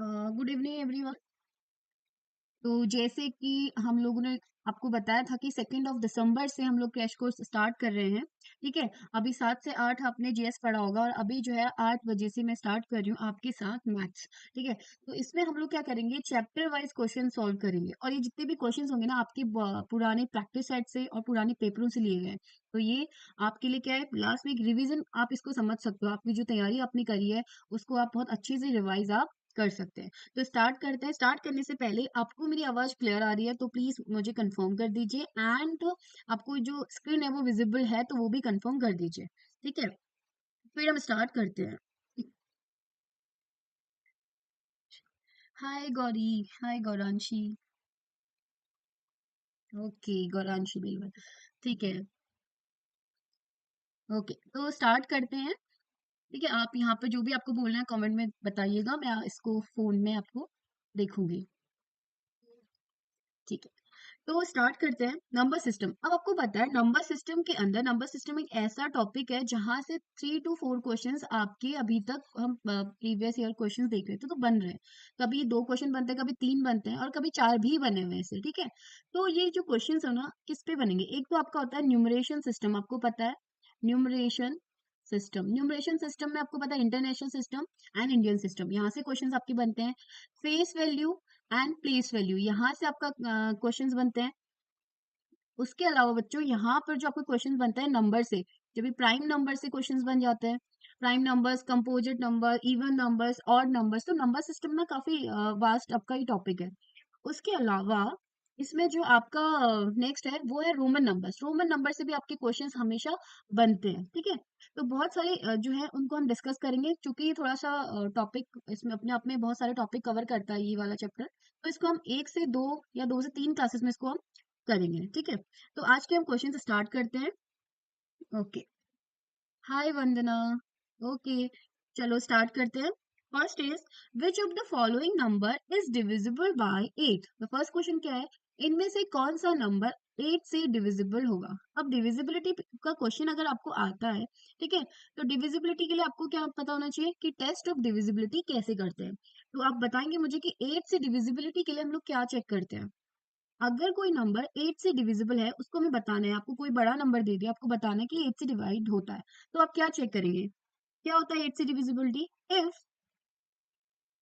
Good evening everyone. तो जैसे कि हम लोगों ने आपको बताया था कि 2 दिसंबर से हम लोग क्रैश कोर्स स्टार्ट कर रहे हैं। ठीक है। अभी 7 से 8 आपने जीएस पढ़ा होगा और अभी जो है 8 बजे से मैं स्टार्ट कर रही हूँ आपके साथ मैथ्स। ठीक है। तो इसमें हम लोग क्या करेंगे, चैप्टर वाइज क्वेश्चन सॉल्व करेंगे और ये जितने भी क्वेश्चन होंगे ना आपके पुराने प्रैक्टिस सेट से और पुराने पेपरों से लिए गए हैं। तो ये आपके लिए क्या है, लास्ट वीक रिवीजन आप इसको समझ सकते हो। आपकी जो तैयारी आपने करी है उसको आप बहुत अच्छे से रिवाइज आप कर सकते हैं। तो स्टार्ट करते हैं। स्टार्ट करने से पहले आपको मेरी आवाज क्लियर आ रही है तो प्लीज मुझे कंफर्म कर दीजिए, एंड आपको जो स्क्रीन है वो विजिबल है तो वो भी कंफर्म कर दीजिए। ठीक है। फिर हम स्टार्ट करते हैं। हाय गौरी। हाय गौरांशी। ओके, गौरांशी बिल्कुल ठीक है। ओके, तो स्टार्ट करते हैं। ठीक है, आप यहाँ पे जो भी आपको बोलना है कमेंट में बताइएगा, मैं इसको फोन में आपको देखूंगी। ठीक है, तो स्टार्ट करते हैं। Number system. अब आपको पता है नंबर सिस्टम के अंदर, नंबर सिस्टम एक ऐसा टॉपिक है जहां से 3 to 4 क्वेश्चंस आपके अभी तक हम प्रीवियस ईयर क्वेश्चंस देख रहे थे तो बन रहे हैं। कभी 2 क्वेश्चन बनते हैं, कभी 3 बनते हैं और कभी 4 भी बने हुए हैं ऐसे। ठीक है। तो ये जो क्वेश्चंस है ना किस पे बनेंगे, एक तो आपका होता है न्यूमरेशन सिस्टम, आपको पता है न्यूमरेशन सिस्टम। न्यूमरेशन सिस्टम में आपको पता है international system and Indian system, यहाँ से क्वेश्चंस आपके बनते हैं। Face value and place value, यहाँ से आपका क्वेश्चंस बनते हैं। उसके अलावा बच्चों यहाँ पर जो आपको क्वेश्चन बनता है नंबर से, जब भी प्राइम नंबर से क्वेश्चंस बन जाते हैं। Prime numbers, composite number, even numbers, odd numbers. तो नंबर सिस्टम ना काफी वास्ट आपका ही टॉपिक है। उसके अलावा इसमें जो आपका नेक्स्ट है वो है रोमन नंबर्स। रोमन नंबर से भी आपके क्वेश्चंस हमेशा बनते हैं। ठीक है। तो बहुत सारे जो है उनको हम डिस्कस करेंगे, क्योंकि ये थोड़ा सा टॉपिक इसमें अपने आप में बहुत सारे टॉपिक कवर करता है ये वाला चैप्टर। तो इसको हम 1 से 2 या 2 से 3 क्लासेस में इसको हम करेंगे। ठीक है। तो आज के हम क्वेश्चन स्टार्ट करते हैं। ओके। हाय वंदना। ओके, चलो स्टार्ट करते हैं। First is, which of the following number is divisible bye 8। तो फर्स्ट क्वेश्चन क्या है, इनमें से कौन सा नंबर 8 से डिविजिबल होगा। अब डिविजिबिलिटी का क्वेश्चन अगर आपको आता है, ठीक है, तो डिविजिबिलिटी के लिए आपको क्या पता होना चाहिए कि टेस्ट ऑफ डिविजिबिलिटी कैसे करते हैं। तो आप बताएंगे मुझे कि 8 से डिविजिबिलिटी के लिए हम लोग क्या चेक करते हैं। अगर कोई नंबर 8 से डिविजिबल है उसको हमें बताना है। आपको कोई बड़ा नंबर दे दिया, आपको बताना है कि 8 से डिवाइड होता है, तो आप क्या चेक करेंगे, क्या होता है 8 से divisibility. If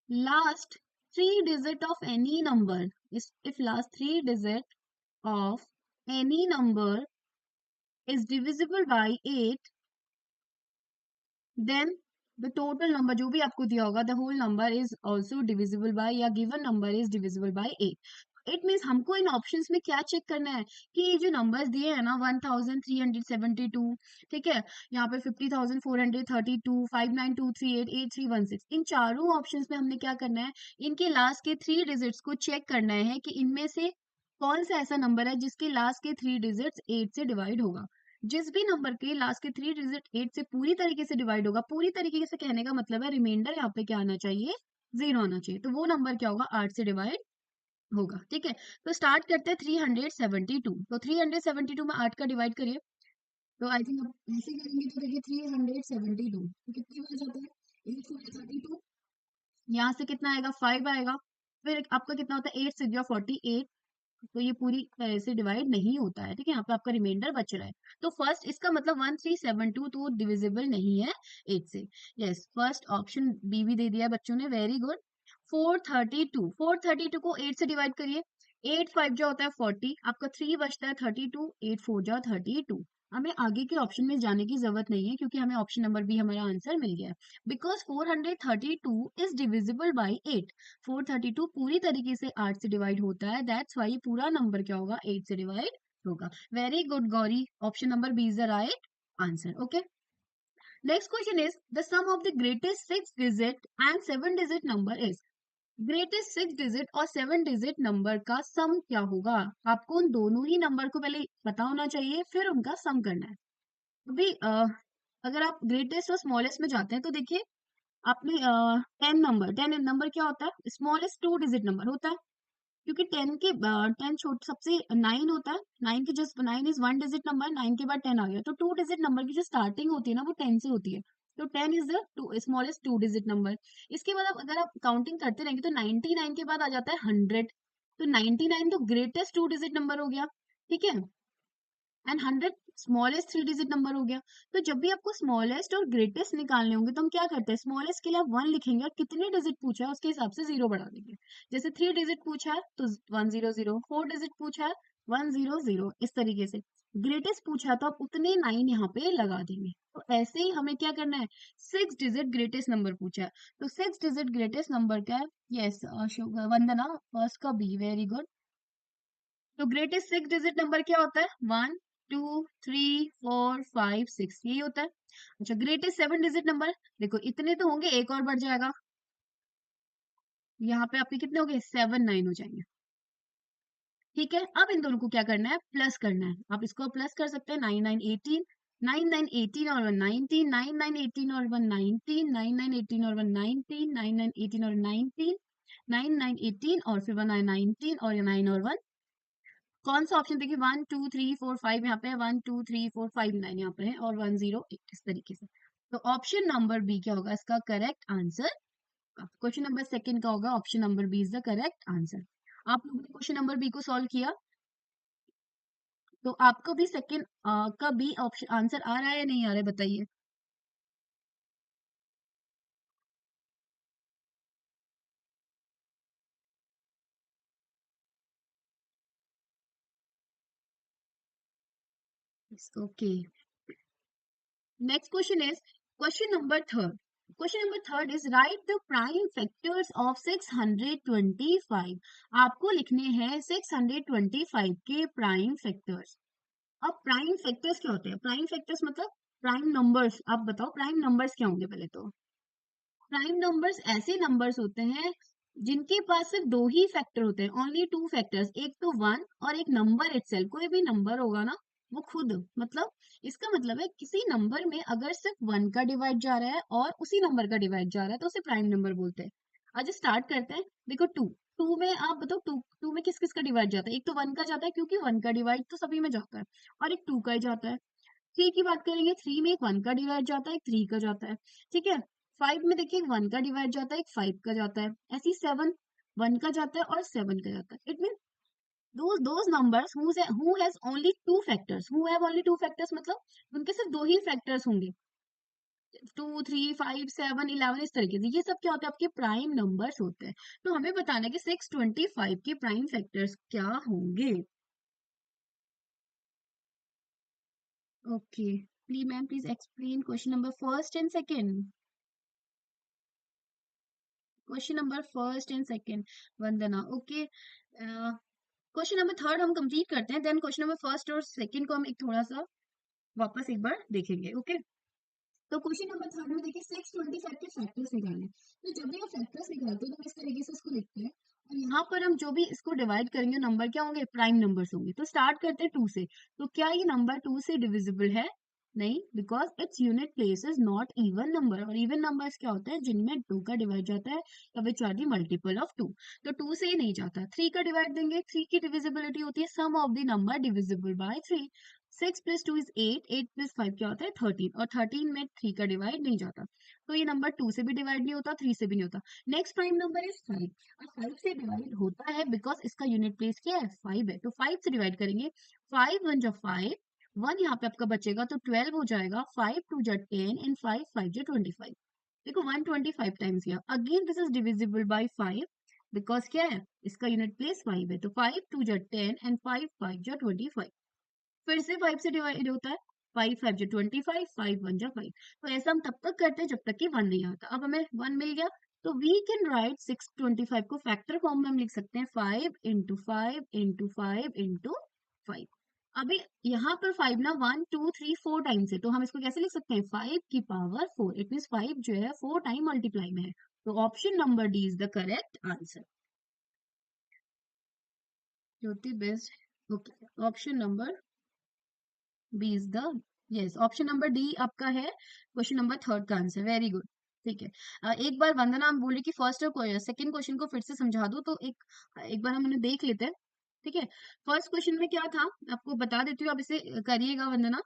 last 3 digit of any number is, if last 3 digit of any number is divisible by 8, then the total number जो भी आपको दिया होगा, the whole number is also divisible by, या given number is divisible by 8। It means हमको इन options में क्या check करना है कि ये जो नंबर्स दिए हैं ना 1372, ठीक है, यहाँ पे 50432, 5923, 8316, इन चारों ऑप्शंस में हमने क्या करना है, इनके लास्ट के 3 डिजिट्स को चेक करना है कि इनमें से कौन सा ऐसा नंबर है जिसके लास्ट के 3 डिजिट्स 8 से डिवाइड होगा। जिस भी नंबर के लास्ट के 3 डिजिट 8 से पूरी तरीके से डिवाइड होगा, पूरी तरीके से कहने का मतलब है रिमाइंडर यहाँ पे क्या आना चाहिए, 0 आना चाहिए, तो वो नंबर क्या होगा, 8 से डिवाइड होगा। ठीक है। तो स्टार्ट करते हैं 372। तो 372 में 8 का डिवाइड करिए। तो आई थिंक आप ऐसे करेंगे तो देखिए 372 तो कितनी बार जाता है, 8 32, यहाँ से कितना आएगा, 5 आएगा। फिर आपका कितना होता है, 8 6 48, तो ये पूरी तरह से डिवाइड नहीं होता है। ठीक है, यहाँ पे आपका रिमाइंडर बच रहा है। तो फर्स्ट इसका मतलब 1372 तो डिविजिबल नहीं है 8 से। यस, फर्स्ट ऑप्शन बी भी दे दिया है बच्चों ने, वेरी गुड। 432 को 8 से डिवाइड करिए। 8 5 जो होता है 40, आपका 3 बचता है 32, 8 4 जा 32। हमें आगे के ऑप्शन में जाने की जरूरत नहीं है क्योंकि हमें ऑप्शन नंबर बी हमारा आंसर मिल गया है। Because 432 is divisible by 8। 432 पूरी तरीके से 8 से डिवाइड होता है, दैट्स वाई पूरा नंबर क्या होगा, 8 से डिवाइड होगा। Very good Gauri, option number B is the right answer. Okay, next question is, the sum of the greatest 6 digit and 7 digit number is. Greatest 6 digit और 7 digit नंबर का सम क्या होगा। आपको उन दोनों ही नंबर को पहले पता होना चाहिए, फिर उनका सम करना है। अभी अगर आप ग्रेटेस्ट और स्मॉलेस्ट में जाते हैं तो देखिए, आपने 10 नंबर क्या होता है, स्मॉलेस्ट 2 digit नंबर होता है, क्योंकि 10 के 10 छोट सबसे 9 होता है। 9 की जस्ट 9 इज 1 digit नंबर, 9 के बाद 10 आ गया, तो 2 digit नंबर की जो स्टार्टिंग होती है ना वो 10 से होती है। तो 10 is the smallest two digit number. इसके बाद अगर आप काउंटिंग करते रहेंगे तो 99 के बाद आ जाता है 100। तो 99 तो ग्रेटेस्ट टू डिजिट नंबर हो गया, ठीक है, and 100 smallest three digit number हो गया। तो जब भी आपको स्मॉलेस्ट और ग्रेटेस्ट निकालने होंगे तो हम क्या करते हैं, स्मॉलेस्ट के लिए आप 1 लिखेंगे और कितने डिजिट पूछा है उसके हिसाब से 0 बढ़ा देंगे। जैसे 3 डिजिट पूछा है तो 100, 4 डिजिट पूछा है 100, इस तरीके से। ग्रेटेस्ट पूछा है तो आप उतने 9 यहाँ पे लगा देंगे। तो ऐसे ही हमें क्या करना है, 6 डिजिट ग्रेटेस्ट नंबर पूछा है तो 6 डिजिट ग्रेटेस्ट नंबर क्या है, यस वंदना, फर्स्ट का बी, वेरी गुड। तो ग्रेटेस्ट 6 डिजिट नंबर क्या होता है, 1 2 3 4 5 6, यही होता है। अच्छा, ग्रेटेस्ट 7 डिजिट नंबर, देखो इतने तो होंगे, एक और बढ़ जाएगा, यहाँ पे आपके कितने हो गए, 7 9 हो जाएंगे। ठीक है, अब इन दोनों को क्या करना है, प्लस करना है। आप इसको प्लस कर सकते हैं, 9 9 18, 9 9 18 और 1 19, 9 9 18 और 1 19, 9 9 18 और 1 19, 9 9 18 और 19, 9 9 18 और फिर 1 19 और 9 और 1, कौन सा ऑप्शन देखिए, 1 2 3 4 5 यहाँ पे है, 1 2 3 4 5 9 यहाँ पे है और 1 0 8, इस तरीके से। तो ऑप्शन नंबर बी क्या होगा इसका correct answer. Question number second का होगा option number B is the correct answer. आप लोगों ने क्वेश्चन नंबर बी को सॉल्व किया, तो आपको भी सेकंड का बी ऑप्शन आंसर आ रहा है या नहीं आ रहा है, बताइए। Okay, next question is question number third. Question number third is right the prime factors of 625। आपको लिखने हैं 625 के प्राइम फैक्टर्स। अब प्राइम फैक्टर्स क्या होते हैं, प्राइम फैक्टर्स मतलब प्राइम नंबर्स। आप बताओ प्राइम नंबर्स क्या होंगे पहले तो। प्राइम नंबर्स ऐसे नंबर्स होते हैं जिनके पास सिर्फ दो ही फैक्टर होते हैं, ओनली टू फैक्टर्स, एक तो 1 और एक नंबर इटसेल्फ। कोई भी नंबर होगा ना, वो खुद, मतलब इसका मतलब है किसी नंबर में अगर सिर्फ 1 का डिवाइड जा रहा है और उसी नंबर का डिवाइड जा रहा है तो उसे प्राइम नंबर बोलते हैं। आज स्टार्ट करते हैं, देखो 2, 2 में आप बताओ, 2 में किस किस का डिवाइड जाता है, एक तो 1 का जाता है क्योंकि 1 का डिवाइड तो सभी में जाता है, और एक 2 का ही जाता है। 3 की बात करेंगे, 3 में एक 1 का डिवाइड जाता है, एक 3 का जाता है, ठीक है। 5 में देखिए, एक 1 का डिवाइड जाता है, एक 5 का जाता है। ऐसी 7 1 का जाता है और 7 का जाता है। It mean those numbers who has only two factors, who have only two factors मतलब उनके सिर्फ दो ही फैक्टर्स होंगे, 2 3 5 7 11, इस तरीके से। ये सब क्या होता है, आपके प्राइम नंबर्स होते हैं। तो हमें बताना है कि 625 के प्राइम फैक्टर्स क्या होंगे। Okay, please ma'am, please explain question number first and second. Question number first and second, Vandana, okay. Question number third हम कंप्लीट करते हैं, देन क्वेश्चन नंबर फर्स्ट और सेकेंड को हम एक थोड़ा सा वापस एक बार देखेंगे, ओके। तो क्वेश्चन नंबर थर्ड में देखिए 625 के फैक्टर्स निकालने। तो जब भी हम फैक्टर्स निकालते हैं तो हम इस तरीके से इसको लिखते हैं, और यहाँ पर हम जो भी इसको डिवाइड करेंगे नंबर क्या होंगे, प्राइम नंबर्स होंगे। तो स्टार्ट करते हैं 2 से। तो क्या ये नंबर 2 से डिविजिबल है, नहीं, because its unit place is not even number. और इवन नंबर्स क्या होते हैं, जिनमें 2 का डिवाइड जाता है या which are the multiple of 2। तो 2 से ही नहीं जाता। 3 का डिवाइड देंगे, 3 की डिविजिबिलिटी होती है sum of the number divisible by 3। 6 plus 2 is 8, 8 plus 5 क्या होता है 13, और 13 में 3 का डिवाइड नहीं जाता। तो ये नंबर 2 से भी डिवाइड नहीं होता, 3 से भी नहीं होता। नेक्स्ट प्राइम नंबर इज 5, और 5 से डिवाइड होता है बिकॉज इसका यूनिट प्लेस क्या है, 5 है। तो 5 से डिवाइड करेंगे, 5 1 जा 5, 1 यहाँ पे आपका बचेगा तो 12 हो जाएगा, 5 2 जा 10 एंड 5 5 जा 25। देखो 125 टाइम्स किया, again this is divisible bye 5 because क्या है, इसका यूनिट प्लेस 5 है। तो 5 2 जा 10 एंड 5 5 जा 25, फिर से 5 से डिवाइड होता है, 5 5 जो 25, 5 1 जा 5। तो ऐसा हम तब तक करते हैं जब तक कि 1 नहीं आता। अब हमें 1 मिल गया, तो वी कैन राइट 625 को फैक्टर फॉर्म में हम लिख सकते हैं 5 इंटू 5 इंटू 5 इंटू 5। अभी यहाँ पर 5 ना 1 2 3 4 टाइम्स है, तो हम इसको कैसे लिख सकते हैं, 5 की पावर 4। इट मीन 5 जो है 4 टाइम मल्टीप्लाई में है। तो option number D is the correct answer. Jyoti best, okay, option number B is the, yes, option number D आपका है क्वेश्चन नंबर थर्ड का आंसर, वेरी गुड। ठीक है, एक बार वंदना हम बोले कि फर्स्ट और सेकंड क्वेश्चन को फिर से समझा दो, तो एक बार हम उन्हें देख लेते हैं। ठीक है, फर्स्ट क्वेश्चन में क्या था आपको बता देती हूँ, आप इसे करिएगा वंदना।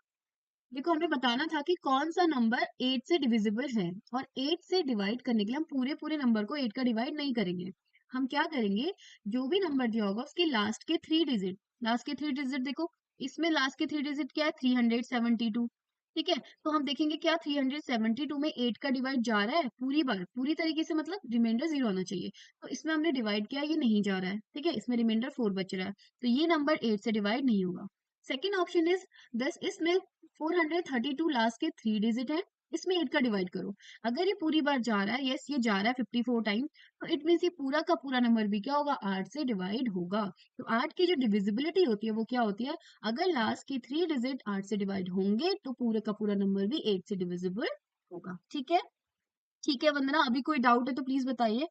देखो हमें बताना था कि कौन सा नंबर 8 से डिविजिबल है, और 8 से डिवाइड करने के लिए हम पूरे पूरे नंबर को 8 का डिवाइड नहीं करेंगे। हम क्या करेंगे, जो भी नंबर दिया होगा उसके लास्ट के 3 डिजिट, लास्ट के 3 डिजिट देखो, इसमें लास्ट के 3 डिजिट क्या है, 372। ठीक है, तो हम देखेंगे क्या 372 में 8 का डिवाइड जा रहा है पूरी बार, पूरी तरीके से, मतलब रिमाइंडर 0 आना चाहिए। तो इसमें हमने डिवाइड किया, ये नहीं जा रहा है, ठीक है, इसमें रिमाइंडर 4 बच रहा है, तो ये नंबर 8 से डिवाइड नहीं होगा। सेकेंड ऑप्शन इज, दस इसमें 432 लास्ट के 3 डिजिट है, इसमें 8 का डिवाइड करो। अगर ये पूरी बार जा रहा है, यस ये जा रहा है 54 टाइम, तो इट मीन्स ये पूरा का पूरा नंबर भी क्या होगा, 8 से डिवाइड होगा। तो 8 की जो डिविजिबिलिटी होती है वो क्या होती है, अगर लास्ट की 3 डिजिट 8 से डिवाइड होंगे तो पूरे का पूरा नंबर भी 8 से डिविजिबल होगा। ठीक है, ठीक है वंदना, अभी कोई डाउट है तो प्लीज बताइए।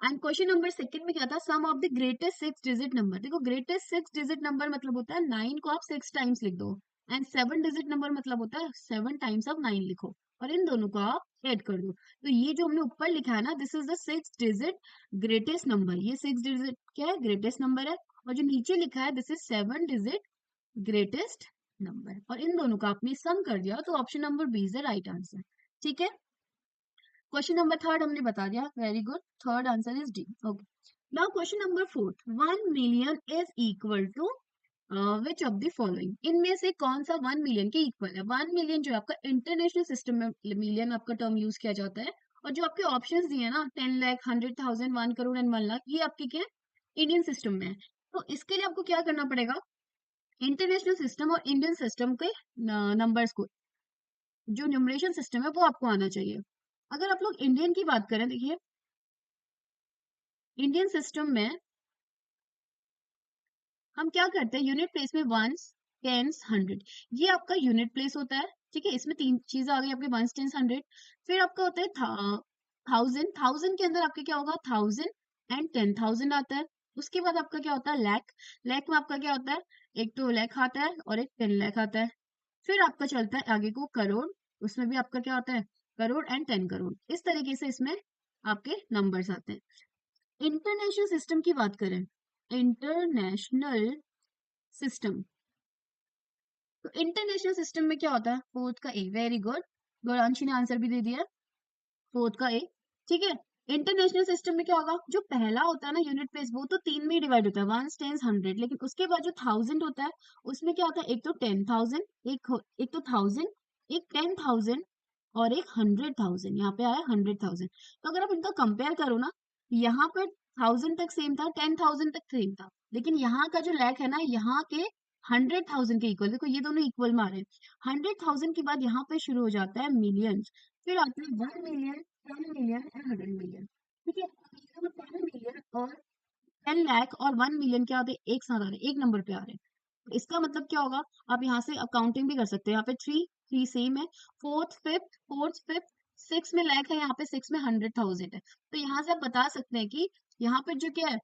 एंड क्वेश्चन नंबर सेकंड में क्या था, sum of the greatest 6 digit number. देखो ग्रेटेस्ट 6 डिजिट नंबर मतलब होता है 9 को आप 6 टाइम्स लिख दो, एंड 7 डिजिट नंबर मतलब होता है 7 टाइम्स ऑफ 9 लिखो, और इन दोनों को आप ऐड कर दो। तो ये जो हमने ऊपर लिखा है ना, this is the 6 digit greatest number, ये 6 डिजिट क्या है, ग्रेटेस्ट नंबर है। और जो नीचे लिखा है this is 7 digit greatest number, और इन दोनों का आपने सम कर दिया, तो option number B is the right answer. ठीक है, क्वेश्चन नंबर थर्ड हमने बता दिया, very good, third answer is D. Okay, now question number fourth, 1 million is equal to which of the following, इनमें से कौन सा 1 मिलियन के इक्वल है। 1 मिलियन जो है आपका इंटरनेशनल सिस्टम में मिलियन आपका टर्म यूज किया जाता है, और जो आपके ऑप्शंस दिए हैं ना 10 लाख, 100,000, 1 करोड़ एंड 1 लाख, ये आपके क्या है, इंडियन सिस्टम में है। तो इसके लिए आपको क्या करना पड़ेगा, इंटरनेशनल सिस्टम और इंडियन सिस्टम के नंबर्स को, जो न्यूमरेशन सिस्टम है वो आपको आना चाहिए। अगर आप लोग इंडियन की बात करें, देखिए इंडियन सिस्टम में हम क्या करते हैं, यूनिट प्लेस में वंस, टेंस, हंड्रेड, ये आपका यूनिट प्लेस होता है। ठीक है, इसमें तीन चीजें आ गई आपके, वंस, टेंस, हंड्रेड। फिर आपका होता है थाउजेंड, थाउजेंड के अंदर आपके क्या होगा, 1,000 एंड 10,000 आता है। उसके बाद आपका क्या होता है, लैख, लैख में आपका क्या होता है, एक तो लैख आता है और एक 10 लाख आता है। फिर आपका चलता है आगे को करोड़, उसमें भी आपका क्या होता है, करोड़ एंड 10 करोड़, इस तरीके से इसमें आपके नंबर्स आते हैं। इंटरनेशनल सिस्टम की बात करें, इंटरनेशनल सिस्टम, तो इंटरनेशनल सिस्टम में क्या होता है, फोर्थ का ए, वेरी गुड, गौरांशी ने आंसर भी दे दिया, फोर्थ का ए। ठीक है, इंटरनेशनल सिस्टम में क्या होगा, जो पहला होता है ना यूनिट प्लेस, वो तो तीन में ही डिवाइड होता है, वंस, टेंस, हंड्रेड, लेकिन उसके बाद जो थाउजेंड होता है उसमें क्या होता है, एक तो 10,000, एक तो थाउजेंड, एक 10,000 और एक 100,000, यहाँ पे आया 100,000। तो अगर आप इनका कंपेयर करो ना, यहाँ पर 1,000 तक सेम था, 10,000 तक सेम था, लेकिन यहाँ का जो लैख है ना, यहाँ के 100,000 के इक्वल, देखो ये दोनों इक्वल में आ रहे हैं। 100,000 के बाद यहाँ पे शुरू हो जाता है मिलियंस, फिर आता है 1 मिलियन, 10 मिलियन एंड 100 मिलियन। ठीक है, 10 मिलियन और 10 लाख और 1 मिलियन क्या होते हैं, एक साथ आ रहे हैं, एक नंबर पे आ रहे हैं। तो इसका मतलब क्या होगा, आप यहाँ से अकाउंटिंग भी कर सकते हैं, यहाँ पे थ्री, थ्री सेम है, फोर्थ फिफ्थ, सिक्स में लैख है, यहाँ पे सिक्स में 100,000 है। तो यहाँ से आप बता सकते हैं कि यहाँ पे जो क्या है,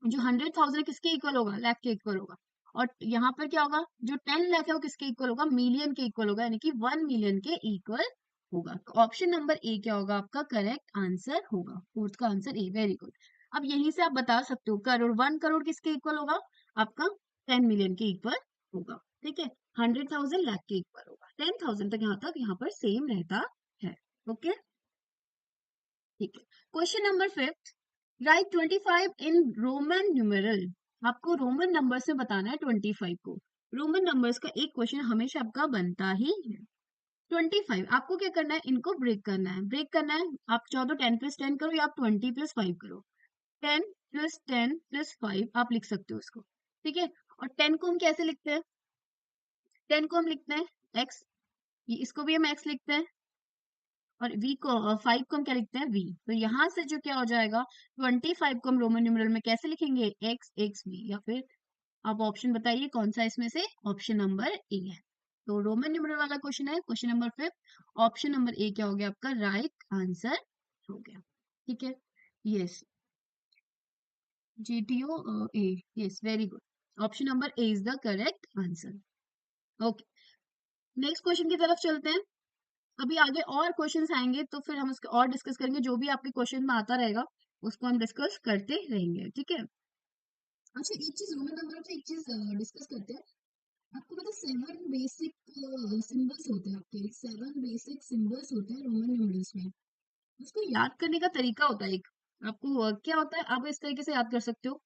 जो 100,000 है किसके इक्वल होगा, लाख के इक्वल होगा। और यहाँ पर क्या होगा, जो 10 लाख है वो किसके इक्वल होगा, मिलियन के इक्वल होगा, यानी कि 1 मिलियन के इक्वल होगा। तो ऑप्शन नंबर ए क्या होगा, आपका करेक्ट आंसर होगा, फोर्थ का आंसर ए, वेरी गुड। अब यहीं से आप बता सकते हो, करोड़, 1 करोड़ किसके इक्वल होगा, आपका 10 मिलियन के इक्वल होगा। ठीक है, 100,000 लाख के इक्वल होगा, 10,000 तक यहाँ पर सेम रहता है। ओके, ठीक है, question number fifth, right 25 in Roman numeral. आपको रोमन नंबर से बताना है 25 को। रोमन नंबर्स का एक क्वेश्चन हमेशा आपका बनता ही है। 25 आपको क्या करना है, इनको ब्रेक करना है, ब्रेक करना है। आप चाहो तो 10+10 करो, या आप 20+5 करो। 10+10+5 आप लिख सकते हो उसको। ठीक है, और 10 को हम कैसे लिखते हैं, 10 को हम लिखते हैं एक्स, इसको भी हम एक्स लिखते हैं, और v को 5 को हम क्या लिखते हैं, v। तो यहाँ से जो क्या हो जाएगा, 25 को हम रोमन न्यूमेरल में कैसे लिखेंगे, x x v, या फिर आप ऑप्शन बताइए कौन सा इसमें से, ऑप्शन नंबर ए है। तो रोमन न्यूमेरल वाला क्वेश्चन है, क्वेश्चन नंबर 5, ऑप्शन नंबर ए क्या हो गया आपका राइट आंसर हो गया। ठीक है, yes, GTO A, yes, very good, option number A is the correct answer. Okay, next question की तरफ चलते हैं। अभी आगे और क्वेश्चंस आएंगे तो फिर हम उसके और डिस्कस करेंगे, जो भी आपके क्वेश्चन में आता रहेगा उसको हम डिस्कस करते रहेंगे। ठीक है, अच्छा एक चीज रोमन नंबर पे एक चीज डिस्कस करते हैं, आपको पता 7 बेसिक सिंबल्स होते हैं, आपके 7 बेसिक सिंबल्स होते हैं रोमन न्यूमरल्स में। उसको याद करने का तरीका होता है एक। आपको क्या होता है, आप इस तरीके से याद कर सकते हो।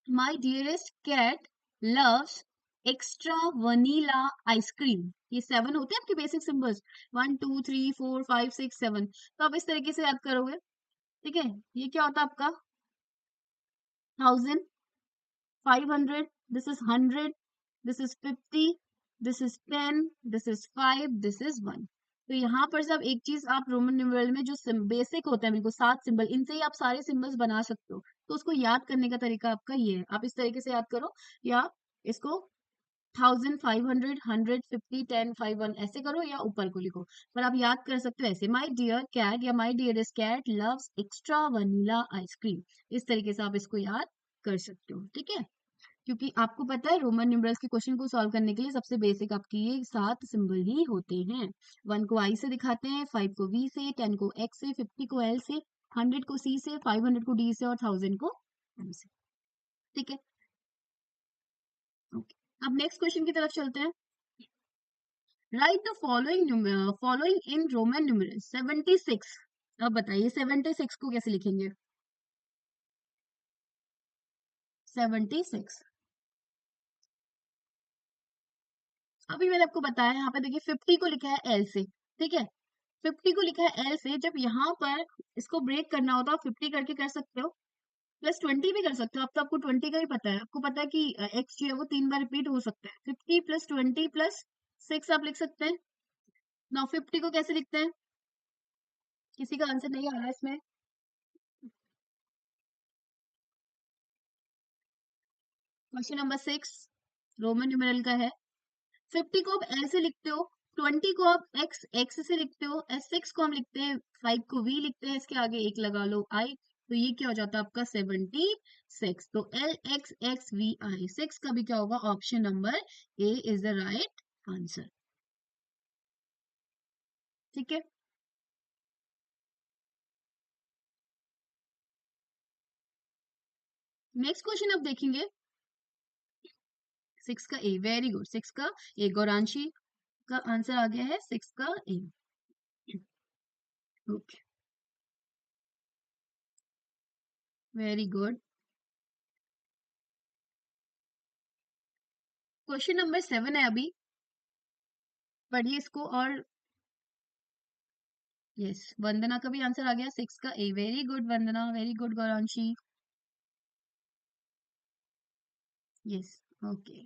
My dearest cat loves extra vanilla ice cream. ये 7 होते हैं आपके बेसिक सिंबल्स, 1 2 3 4 5 6 7। तो आप इस तरीके से याद करोगे, ठीक है। ये क्या होता है आपका 1000, 500, this is 100, this is 50, this is 10, this is 5, this is 1। तो यहाँ पर सब एक चीज आप रोमन न्यूमरल में जो बेसिक होता है बिल्कुल 7 सिंबल, इनसे ही आप सारे सिंबल्स बना सकते हो। तो उसको याद करने का तरीका आपका ये है, आप इस तरीके से याद करो, या इसको 1000, 500, 100, 50, 10, 5, 1 ऐसे करो, या ऊपर को लिखो। पर आप याद कर सकते हो ऐसे, माई डियर कैट या my dearest cat loves extra vanilla ice cream. इस तरीके से आप इसको याद कर सकते हो, ठीक है। क्योंकि आपको पता है रोमन न्यूमरल्स के क्वेश्चन को सॉल्व करने के लिए सबसे बेसिक आपकी ये 7 सिंबल ही होते हैं। 1 को आई से दिखाते हैं, 5 को वी से, 10 को एक्स से, 50 को एल से, 100 को सी से, 500 को डी से, और 1000 को एम से, ठीक है। ओके, अब नेक्स्ट क्वेश्चन की तरफ चलते हैं। Right the following in Roman numeral 76। अब बताइए 76 को कैसे लिखेंगे। 76, अभी मैंने आपको बताया, यहाँ पे देखिए 50 को लिखा है एल से, ठीक है। 50 को लिखा है एल से, जब यहाँ पर इसको ब्रेक करना होता है 50 करके कर सकते हो, प्लस 20 भी कर सकते हो। अब तो आपको 20 का ही पता है, आपको पता है कि एक्स जो है वो 3 बार रिपीट हो सकता है। 50 प्लस 20 प्लस 6 आप लिख सकते हैं। नाउ 50 को कैसे लिखते हैं, किसी का आंसर नहीं आ रहा है इसमें। क्वेश्चन नंबर 6 रोमन न्यूमेरल का है। 50 को आप एल से लिखते हो, 20 को आप एक्स एक्स से लिखते हो, एस 6 को हम लिखते हैं, 5 को वी लिखते हैं, इसके आगे एक लगा लो आई, तो ये क्या हो जाता है आपका 76। तो एल एक्स एक्स वी आई 6 का भी क्या होगा, option number A is the right answer, ठीक है। नेक्स्ट क्वेश्चन अब देखेंगे 6 का ए, वेरी गुड, 6 का ए, गौरांशी का आंसर आ गया है 6 का A. Okay, very good. Question number 7 है अभी, पढ़िए इसको। और यस, वंदना का भी आंसर आ गया 6 का A, very good Vandana, very good Gauranshi. Yes, okay,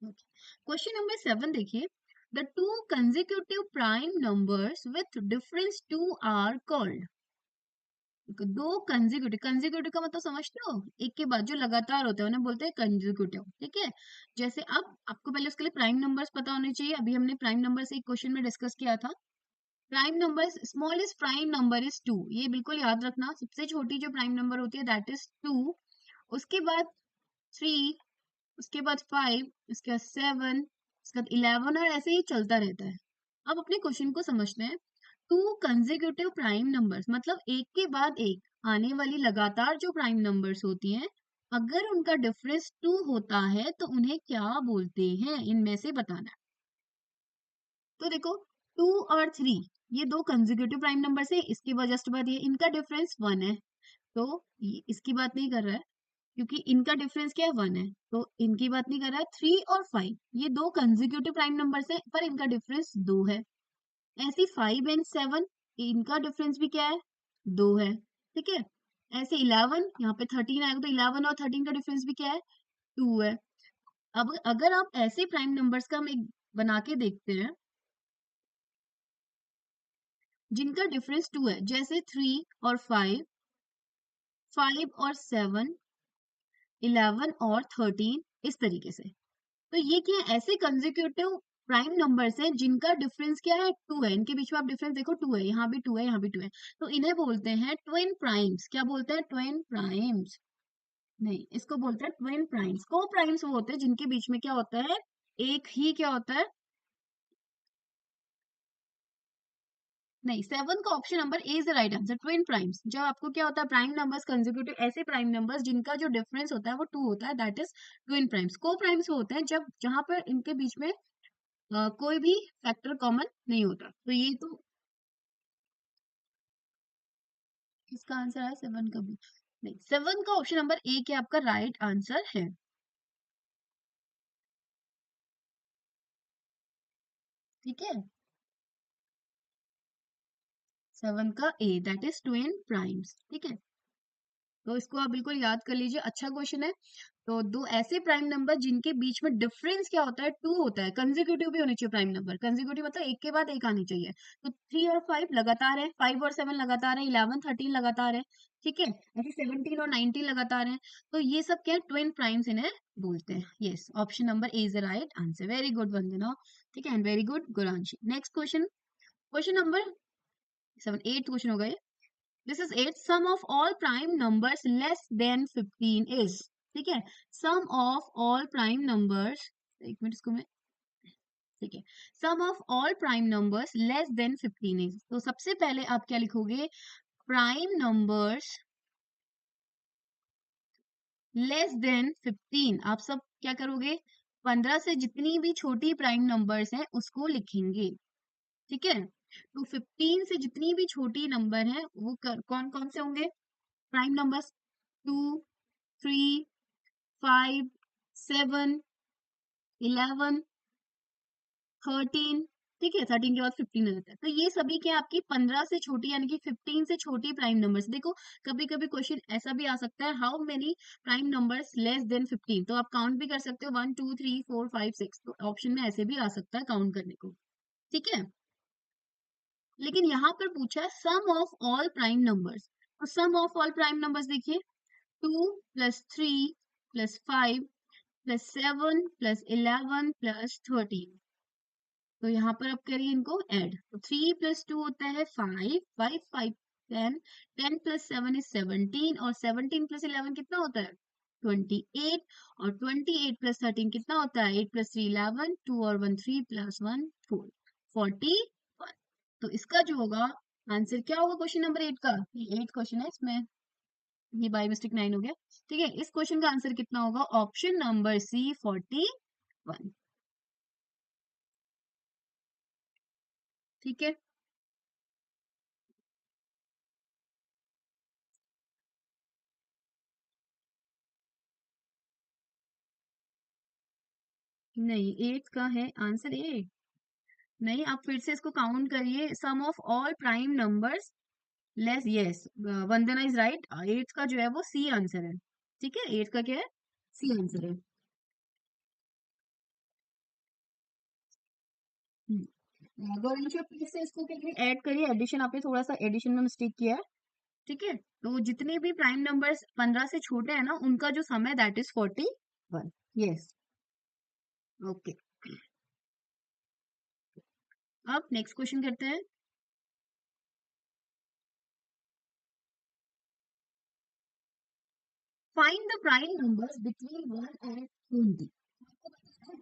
okay. Question number 7 देखिए, the two consecutive prime numbers with difference 2 are called. दो कंसेक्यूटिव, कंसेक्यूटिव का मतलब समझते हो, एक के बाद जो लगातार होते हैं उन्हें बोलते हैं कंसेक्यूटिव, ठीक है। जैसे अब आपको पहले उसके लिए प्राइम नंबर्स पता होने चाहिए, अभी हमने प्राइम नंबर्स एक क्वेश्चन में डिस्कस किया था। Prime number, smallest prime number is 2, ये बिल्कुल याद रखना, सबसे छोटी जो प्राइम नंबर होती है दैट इज 2। उसके बाद 3, उसके बाद 5, उसके बाद 7, उसके बाद 11, और ऐसे ही चलता रहता है। अब अपने क्वेश्चन को समझते हैं। टू कंसेक्यूटिव प्राइम नंबर्स मतलब एक के बाद एक आने वाली लगातार जो प्राइम नंबर्स होती हैं, अगर उनका डिफरेंस 2 होता है तो उन्हें क्या बोलते हैं, इनमें से बताना है। तो देखो 2 और 3, ये दो कंसेक्यूटिव प्राइम नंबर है, इसके बाद जस्ट बाद ये इनका डिफरेंस 1 है, तो इसकी बात नहीं कर रहा है, क्योंकि इनका डिफरेंस क्या है 1 है, तो इनकी बात नहीं कर रहा है। 3 और 5 ये दो कंसेक्यूटिव प्राइम नंबर्स है, पर इनका डिफरेंस 2 है। ऐसे 5 एंड 7, इनका डिफरेंस भी क्या है, 2 है, ठीक है। ऐसे 11, यहाँ पे 13 आएगा, तो 11 और 13 का डिफरेंस भी क्या है, 2 है। अब अगर आप ऐसे प्राइम नंबर्स का हम एक बना के देखते हैं जिनका डिफरेंस 2 है, जैसे 3 और 5, 5 और 7, 11 और 13, इस तरीके से। तो ये क्या है, ऐसे कंसेक्यूटिव प्राइम नंबर्स हैं जिनका डिफरेंस क्या है, 2 है। इनके बीच में आप डिफरेंस देखो, 2 है, यहाँ भी 2 है, यहाँ भी 2 है, तो इन्हें बोलते हैं ट्विन प्राइम्स। क्या बोलते हैं, ट्विन प्राइम्स। नहीं, इसको बोलते हैं ट्विन प्राइम्स। को प्राइम्स वो होते हैं जिनके बीच में क्या होता है, एक ही क्या होता है, नहीं, 7 का option number A is the right answer. Twin primes, जब आपको क्या होता है, प्राइम नंबर्स कंसेक्यूटिव, ऐसे प्राइम नंबर्स जिनका जो डिफरेंस होता है वो 2 होता है, दैट इज ट्विन प्राइम्स। को प्राइम्स वो होते हैं जब जहां पर इनके बीच में कोई भी फैक्टर कॉमन नहीं होता। तो ये तो इसका आंसर है 7 का भी। नहीं, 7 का ऑप्शन नंबर ए क्या आपका राइट आंसर है। ठीक है, 7 का ए दैट इज ट्विन प्राइम्स। ठीक है, तो इसको आप बिल्कुल याद कर लीजिए, अच्छा क्वेश्चन है। तो दो ऐसे प्राइम नंबर जिनके बीच में डिफरेंस क्या होता है, 2 होता है, कंसेक्यूटिव भी होने चाहिए प्राइम नंबर। कंसेक्यूटिव मतलब एक के बाद एक आनी चाहिए। तो 3 और 5 लगातार है, 5 और 7 लगातार है, 11 13 लगातार है। ठीक है, ऐसे 17 और 19 लगातार है। तो ये सब क्या है, ट्विन प्राइम्स इन्हें बोलते हैं। Yes, option number A is the right answer. Very good Vandana. ठीक है, and very good Guranshi. Next question, question number 7, 8 question हो गए। This is it. Sum of all prime numbers less than 15 is. ठीक है, sum of all prime numbers, एक minute इसको मैं, ठीक है, sum of all prime numbers less than 15 is। तो सबसे पहले आप क्या लिखोगे, prime numbers less than 15। आप सब क्या करोगे, 15 से जितनी भी छोटी प्राइम नंबर्स हैं उसको लिखेंगे। ठीक है, तो 15 से जितनी भी छोटी नंबर है वो कौन कौन से होंगे, प्राइम नंबर्स, 2, 3, 5, 7, 11, 13। ठीक है, 13 के बाद 15 आ जाता है। तो ये सभी क्या आपकी 15 से छोटी यानी कि 15 से छोटी प्राइम नंबर्स। देखो, कभी कभी क्वेश्चन ऐसा भी आ सकता है, how many prime numbers less than 15। तो आप काउंट भी कर सकते हो, 1 2 3 4 5 6। तो ऑप्शन में ऐसे भी आ सकता है काउंट करने को। ठीक है, लेकिन यहाँ पर पूछा है sum of all prime numbers. तो सम ऑफ ऑल प्राइम नंबर्स देखिए, 2 plus 3 plus 5 plus 7 plus 11 plus 13। तो यहाँ पर आप करिए इनको ऐड। तो 3 प्लस 2 होता है 5, 5 5 10, 10 प्लस 7 इज 17, और 17 प्लस 11 कितना होता है 28, और 28 प्लस 13 कितना होता है 8 प्लस 3 11, 2 और 1 3 प्लस 1 4, 41। तो इसका जो होगा आंसर क्या होगा क्वेश्चन नंबर 8 का, ये 8 क्वेश्चन है इसमें, ये बाय मिस्टेक 9 हो गया। ठीक है, इस क्वेश्चन का आंसर कितना होगा, ऑप्शन नंबर सी 41। ठीक है, नहीं 8 का है आंसर ए। नहीं, आप फिर से इसको काउंट करिए, sum of all prime numbers less, yes, Vandana is right, 8 का जो है वो सी आंसर है। ठीक है, 8 का क्या है, सी आंसर है। गौरव फिर से इसको क्या ऐड करिए, एडिशन, आपने थोड़ा सा एडिशन में मिस्टेक किया है। ठीक है, तो जितने भी प्राइम नंबर्स 15 से छोटे हैं ना, उनका जो सम है दैट इज 41। Yes, okay. अब नेक्स्ट क्वेश्चन करते हैं। Find the prime numbers between 1 and 20।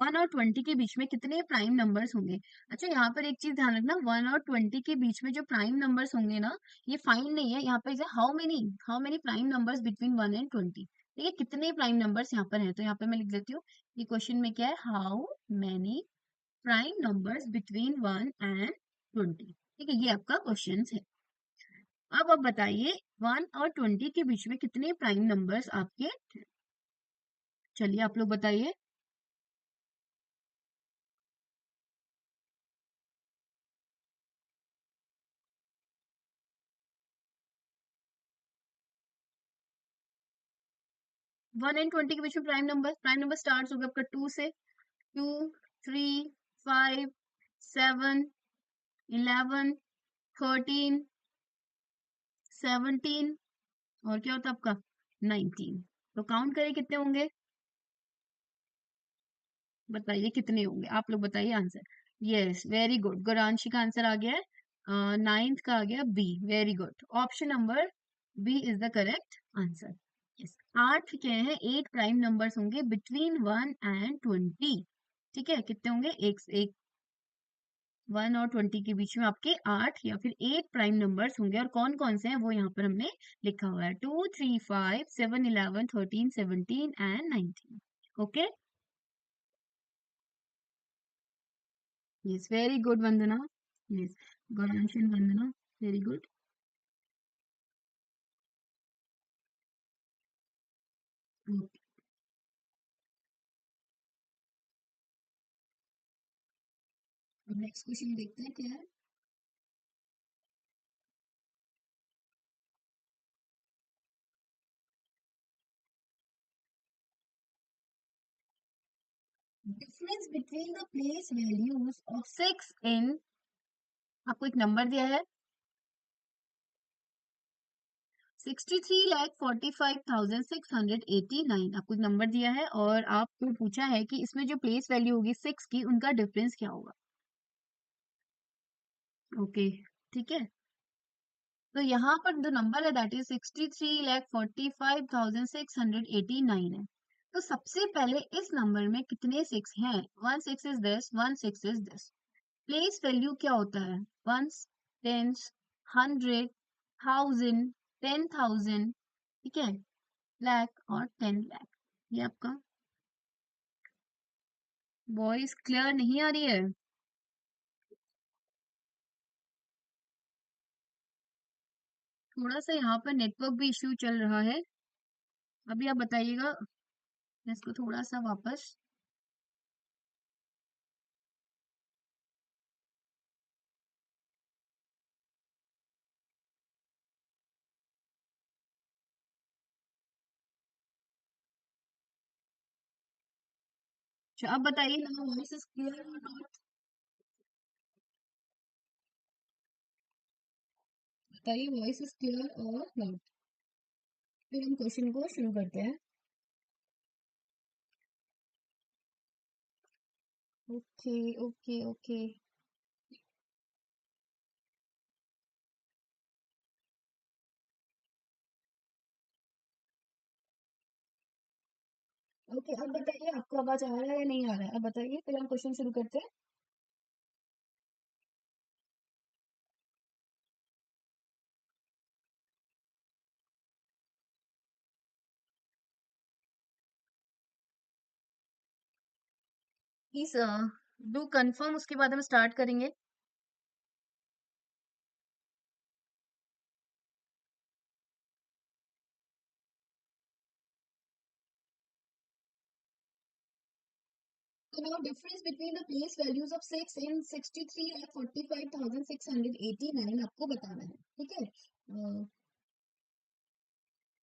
1 और 20 के बीच में कितने प्राइम नंबर्स होंगे। अच्छा, यहाँ पर एक चीज ध्यान रखना, 1 और 20 के बीच में जो प्राइम नंबर्स होंगे ना, ये फाइंड नहीं है, यहाँ पर how many prime numbers between 1 and 20। ठीक है, कितने प्राइम नंबर्स यहाँ पर हैं, तो यहाँ पर मैं लिख देती हूँ, ये क्वेश्चन में क्या है, how many prime numbers between 1 and 20। ठीक है, ये आपका क्वेश्चन है। अब आप बताइए 1 और 20 के बीच में कितने प्राइम नंबर्स आपके, चलिए आप लोग बताइए। 1 एंड 20 के बीच में प्राइम नंबर स्टार्ट होगा आपका 2 से। 2, 3, 5, 7, 11, 13, 17, और क्या होता है आपका 19। तो काउंट करिए कितने होंगे, बताइए कितने होंगे, आप लोग बताइए answer. Yes, very good, Guranshi का आंसर आ गया है, 9th का आ गया B. Very good, option number B is the correct answer. Yes, 8 क्या है, 8 प्राइम नंबर्स होंगे बिटवीन 1 एंड 20। ठीक है, कितने होंगे, एक 1 और 20 के बीच में आपके 8 या फिर 8 प्राइम नंबर्स होंगे, और कौन कौन से हैं वो यहाँ पर हमने लिखा हुआ है, 2 3 5 7 11 13 17 and 19। Okay, yes, very good Vandana. Yes, Gauransh and Vandana, very good. Okay, अब नेक्स्ट क्वेश्चन देखते हैं क्या है। Difference between the place values of 6 इन, आपको एक नंबर दिया है 63,45,689, आपको एक नंबर दिया है और आपको पूछा है कि इसमें जो प्लेस वैल्यू होगी 6 की, उनका डिफरेंस क्या होगा। ओके, ठीक है। तो यहाँ पर जो नंबर है दैट इज 63,45,689 है। तो सबसे पहले इस नंबर में कितने सिक्स हैं, one six is this, one six is this. Place value क्या होता है, वंस, टेंस, हंड्रेड, थाउजेंड, 10,000, ठीक है, लाख और 10 लाख। ये आपका वॉइस क्लियर नहीं आ रही है। थोड़ा सा यहाँ पर नेटवर्क भी इश्यू चल रहा है। अभी आप बताइएगा, मैं इसको थोड़ा सा वापस। अच्छा, अब बताइए ना, वॉइस इज क्लियर और नॉट। बताइए वॉइस इज क्लियर और नॉट। फिर हम क्वेश्चन को शुरू करते हैं। Okay, okay, okay. ओके, अब बताइए आपको आवाज आ रहा है या नहीं आ रहा है, अब बताइए, फिर हम क्वेश्चन शुरू करते हैं। प्लीज डू कंफर्म, उसके बाद हम स्टार्ट करेंगे। So now difference between the place values of 6 and 63,45,689 आपको बताना है, ठीक है।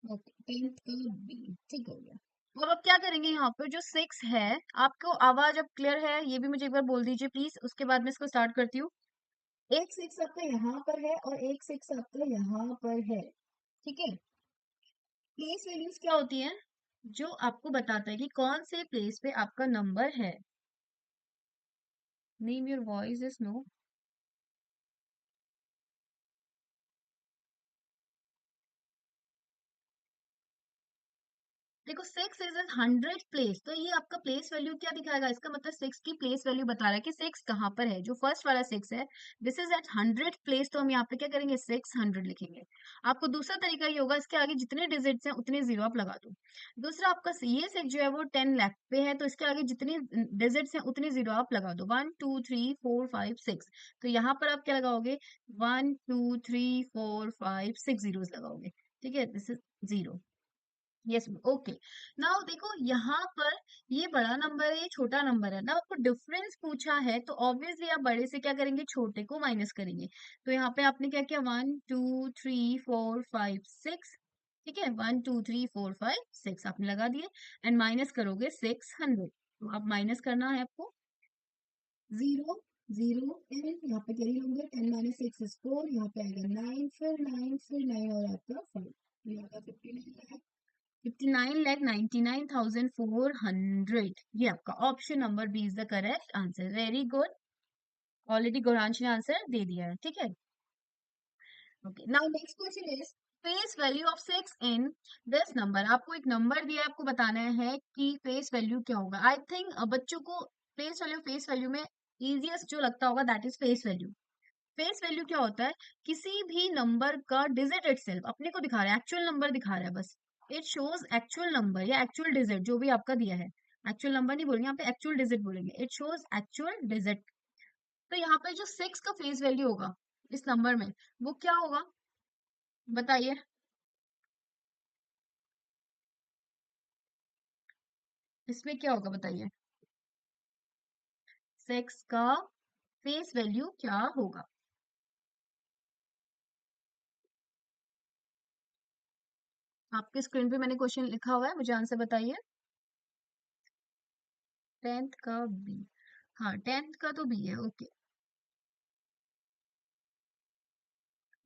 ओके, 10th का बी, ठीक हो गया। और अब क्या करेंगे, यहाँ पर जो 6 है, आपको आवाज अब क्लियर है, ये भी मुझे एक बार बोल दीजिए प्लीज, उसके बाद मैं इसको स्टार्ट करती हूँ। एक 6 आपका यहाँ पर है और एक 6 आपका यहाँ पर है, ठीक है। प्लेस वैल्यूज क्या होती हैं, जो आपको बताता है कि कौन से प्लेस पे आपका नंबर है। Name your voice is no. देखो, 6 इज इन 100 प्लेस, तो ये आपका प्लेस वैल्यू क्या दिखाएगा, इसका मतलब 6 की प्लेस वैल्यू बता रहा है कि 6 कहाँ पर है। जो फर्स्ट वाला 6 है, दिस इज एट 100 प्लेस, तो हम यहाँ पे क्या करेंगे, 600 लिखेंगे। आपको दूसरा तरीका ये होगा, इसके आगे जितने डिजिट्स हैं उतने जीरो आप लगा दो। दूसरा, आपका ये 6 जो है वो 10 लाख पे है, तो इसके आगे जितनी डिजिट्स हैं उतने जीरो आप लगा दो, 1 2 3 4 5 6। तो यहाँ पर आप क्या लगाओगे, 1 2 3 4 5 6 जीरोस लगाओगे, ठीक है, this is zero. Yes, okay. Now देखो यहाँ पर, ये बड़ा नंबर है, ये छोटा नंबर है ना, आपको डिफरेंस पूछा है, तो ऑब्वियसली आप बड़े से क्या करेंगे, छोटे को माइनस करेंगे। तो यहाँ पे आपने क्या किया, 1 2 3 4 5 6, ठीक है, 1 2 3 4 5 6 आपने लगा दिए, एंड माइनस करोगे 600, तो आप माइनस करना है आपको, जीरो, जीरो, एंड यहाँ पे कैरी होंगे, 10 - 6 इज 4, यहाँ पे आएगा 9, फिर 9 और आपका 5, ये आएगा 59, 59,99,400। ये आपका option number B is the correct answer, very good. Already Gauransh ने आंसर दे दिया है, ठीक है। Okay, now next question is face value of 6 in this number. आपको एक नंबर दिया है, आपको बताना है कि फेस वैल्यू क्या होगा। आई थिंक बच्चों को फेस वैल्यू में इजिएस्ट जो लगता होगा that is face value. Face value क्या होता है? किसी भी नंबर का डिजिट इटसेल्फ अपने को दिखा रहा है, एक्चुअल नंबर दिखा रहा है बस। इट शोज एक्चुअल नंबर या एक्चुअल डिजिट जो भी आपका दिया है। एक्चुअल नंबर नहीं बोलेंगे यहाँ पे, एक्चुअल डिजिट बोलेंगे। It shows actual digit. तो यहाँ पे जो 6 का फेस वैल्यू होगा इस नंबर में, वो क्या होगा बताइए? इसमें क्या होगा बताइए? 6 का फेस वैल्यू क्या होगा? आपके स्क्रीन पे मैंने क्वेश्चन लिखा हुआ है, मुझे आंसर बताइए। 10th का बी। हाँ 10th का तो बी है, ओके।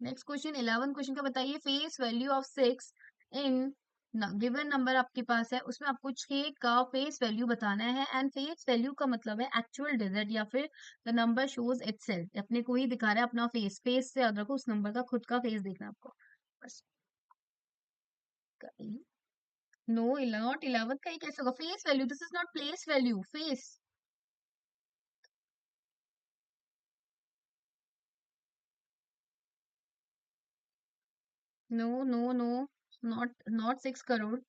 नेक्स्ट क्वेश्चन 11 क्वेश्चन का बताइए। Face value of 6 in given number आपके पास है, उसमें आपको 6 का फेस वैल्यू बताना है। एंड फेस वैल्यू का मतलब है एक्चुअल डिजिट या फिर द नंबर शोज इटसेल्फ, अपने को ही दिखा रहा है अपना फेस। फेस से याद रखो उस नंबर का खुद का फेस देखना है आपको बस। नो, नॉट 11 का ही कैसे होगा? Face value, this is not place value, face. No no no, not 6 crore.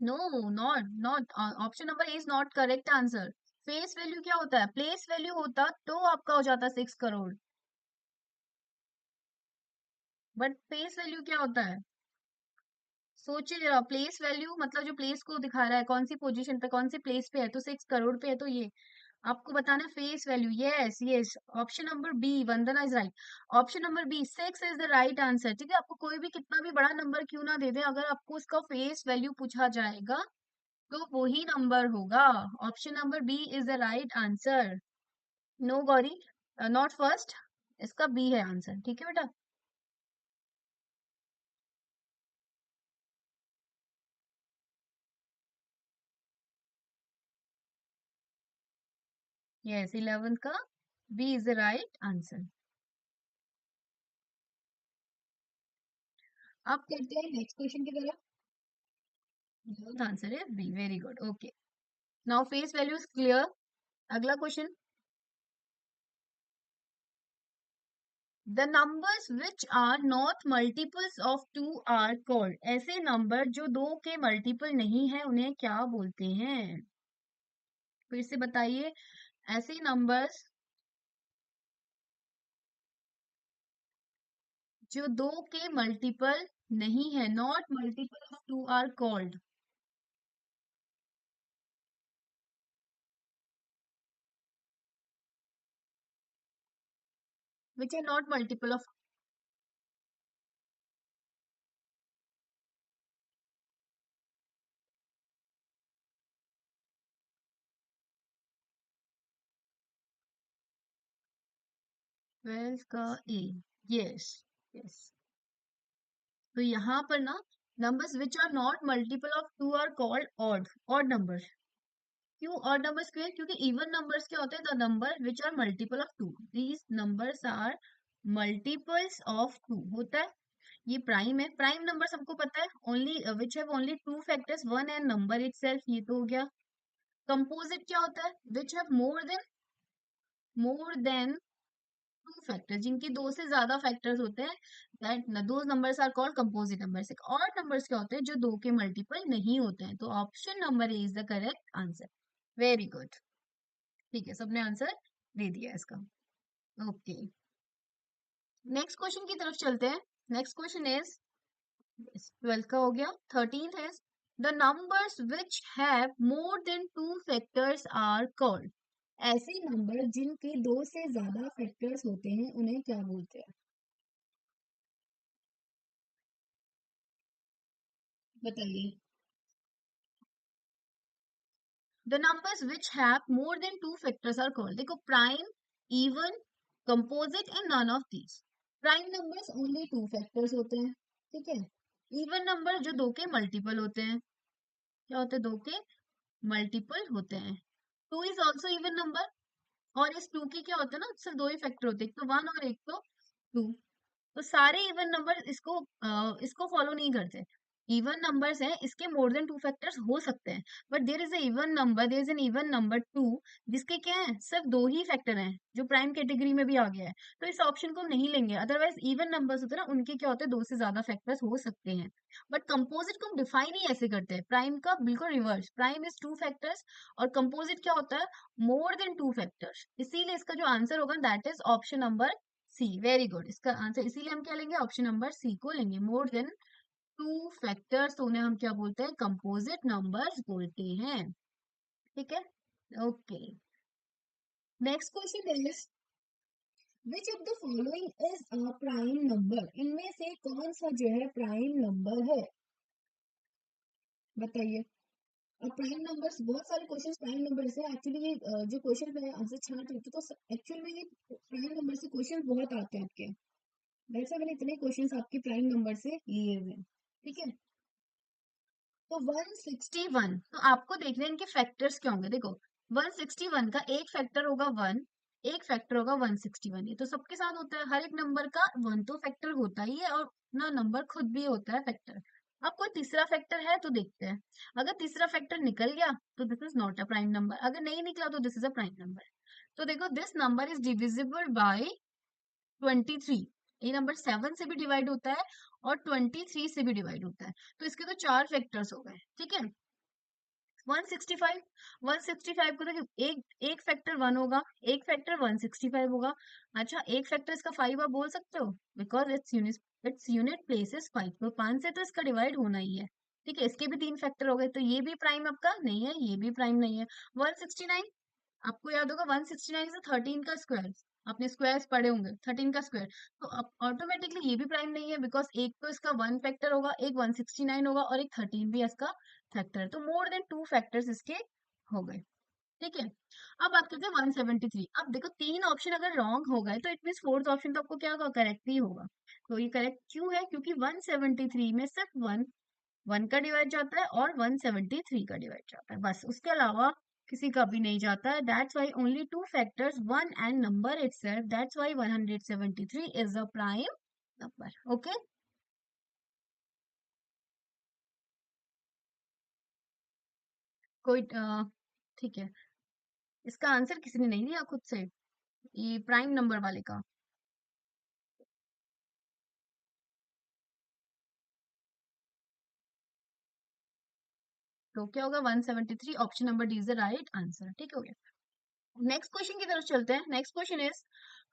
No, not option number is not correct answer. Face value क्या होता है? प्लेस वैल्यू होता तो आपका हो जाता 6 करोड़। बट फेस वैल्यू क्या होता है? सोचिए जरा, प्लेस वैल्यू मतलब जो प्लेस को दिखा रहा है, कौन सी पोजीशन पे, कौन सी प्लेस पे है, तो 6 करोड़ पे है। तो ये आपको बताना face value. Yes yes, option number B, Vandana is right. Option number B 6 is the right answer. ठीक है, आपको कोई भी कितना भी बड़ा नंबर क्यों ना दे दे, अगर आपको उसका फेस वैल्यू पूछा जाएगा तो वही नंबर होगा। Option number B is the right answer. No Gauri, not first, इसका बी है आंसर। ठीक है बेटा। यस, 11 का B is the right answer. आप करते हैं नेक्स्ट क्वेश्चन की तरफ। आंसर है B, very good, okay. Now face value is clear. अगला क्वेश्चन। The numbers which are not multiples of two are called. ऐसे नंबर जो दो के मल्टीपल नहीं है उन्हें क्या बोलते हैं? फिर से बताइए। ऐसे नंबर्स जो दो के मल्टीपल नहीं है, not multiple of two are called. Which are not multiple of. 12 का ए। Yes yes. तो यहाँ पर ना, numbers which are not multiple of two are called odd, odd numbers. क्यों ऑड नंबर्स क्यों है? क्योंकि इवन नंबर्स क्या होते हैं? The number which are multiple of two, these numbers are multiples of two होता है। ये प्राइम है। प्राइम नंबर सबको पता है, only which have only two factors, one and number itself, ये तो हो गया। कंपोजिट क्या होता है? Which have more than two factors, जिनके दो से ज्यादा फैक्टर्स होते हैं, that those numbers are called composite numbers. और नंबर्स क्या होते हैं? जो दो के मल्टीपल नहीं होते हैं। तो option number A is the correct answer. Very good. ठीक है, सबने आंसर दे दिया इसका। ओके, नेक्स्ट क्वेश्चन की तरफ चलते हैं। नेक्स्ट क्वेश्चन इज, 12 का हो गया। 13th is, the numbers which have more than two factors are called. ऐसे नंबर जिनके दो से ज्यादा फैक्टर्स होते हैं उन्हें क्या बोलते हैं? बताइए। The numbers which have more than two factors are called. देखो, prime, even, composite and none of these. Prime numbers only two factors होते हैं, ठीक है। इवन नंबर जो दो के मल्टीपल होते हैं, क्या होते हैं? दो के मल्टीपल होते हैं। Two is also even number. और इस टू के क्या होता है ना, सिर्फ दो ही फैक्टर होते हैं, एक तो वन और एक तो टू। तो सारे इवन नंबर इसको फॉलो नहीं करते। इवन नंबर्स हैं, इसके मोर देन टू फैक्टर्स हो सकते हैं, but there is even number, there is an even number two, जिसके क्या है, सिर्फ दो ही फैक्टर हैं, जो प्राइम कैटेगरी में भी आ गया है, तो इस ऑप्शन को हम नहीं लेंगे। अदरवाइज इवन नंबर्स होते हैं ना, उनके क्या होते हैं, दो से ज्यादा फैक्टर्स हो सकते हैं। बट कंपोजिट को हम डिफाइन ही ऐसे करते हैं, प्राइम का बिल्कुल reverse, prime is two factors और कंपोजिट क्या होता है, मोर देन टू फैक्टर्स। इसीलिए इसका जो आंसर होगा that is option number C. Very good, इसका आंसर इसीलिए हम क्या लेंगे, ऑप्शन नंबर सी को लेंगे। मोर देन टू फैक्टर्स तो उन्हें हम क्या बोलते हैं, कंपोजिट नंबर्स बोलते हैं। ठीक है, okay. Next question is which of the following is a prime number, इनमें से कौन सा जो है प्राइम नंबर है, बताइए। अब प्राइम नंबर्स, बहुत सारे क्वेश्चंस प्राइम नंबर से एक्चुअली ये जो क्वेश्चन मैं आंसर छांट रही थी तो एक्चुअल में ये प्राइम नंबर से क्वेश्चन बहुत आते हैं आपके, वैसे मैंने इतने क्वेश्चंस आपके प्राइम नंबर से लिए हुए हैं। ठीक है, तो 161, तो आपको देखना है इनके फैक्टर्स क्या होंगे। देखो 161 का एक फैक्टर होगा 1, एक फैक्टर होगा 161, ये तो सबके साथ होता है, हर एक नंबर का वन तो फैक्टर होता ही है और ना नंबर खुद भी होता है फैक्टर। अब कोई तीसरा फैक्टर है तो देखते हैं, अगर तीसरा फैक्टर निकल गया तो this is not a prime number, अगर नहीं निकला तो this is a prime number. तो देखो this number is divisible bye 23, ये नंबर 7 से भी डिवाइड होता है और 23 से भी डिवाइड होता है, तो इसके तो चार फैक्टर्स हो गए। ठीक है, 165, 165 को देखिए एक एक फैक्टर 1 होगा, एक फैक्टर 165 होगा। अच्छा, एक फैक्टर इसका 5 आप बोल सकते हो, because its unit place is 5, तो 5 से तो इसका डिवाइड होना ही है। ठीक है, इसके भी तीन फैक्टर हो गए, तो ये भी प्राइम आपका नहीं है, ये भी प्राइम नहीं है। 169, आपको याद होगा 169 से 13 का स्क्वायर, आपने स्क्वायर्स पढ़े होंगे, 13 का स्क्वायर, तो अब ऑटोमेटिकली ये भी प्राइम नहीं है, बिकॉज एक तो इसका वन फैक्टर होगा, एक 169 होगा और एक 13 भी इसका फैक्टर है, तो मोर देन टू फैक्टर्स इसके हो गए। ठीक है, अब बात करते हैं 173। अब देखो तीन ऑप्शन अगर रॉन्ग हो गए तो इट मीन फोर्थ ऑप्शन तो आपको क्या होगा, करेक्ट ही होगा। तो ये करेक्ट क्यों है, क्योंकि 173 में सिर्फ वन, वन का डिवाइड जाता है और 173 का डिवाइड जाता है, बस उसके अलावा किसी का भी नहीं जाता है। That's why only two factors one and number itself, that's why 173 is a prime number. Okay, कोई ठीक है, इसका आंसर किसी ने नहीं दिया खुद से, ये प्राइम नंबर वाले का। तो क्या होगा, 173, option number D is the right answer. ठीक हो गया, नेक्स्ट क्वेश्चन की तरफ चलते हैं। Next question is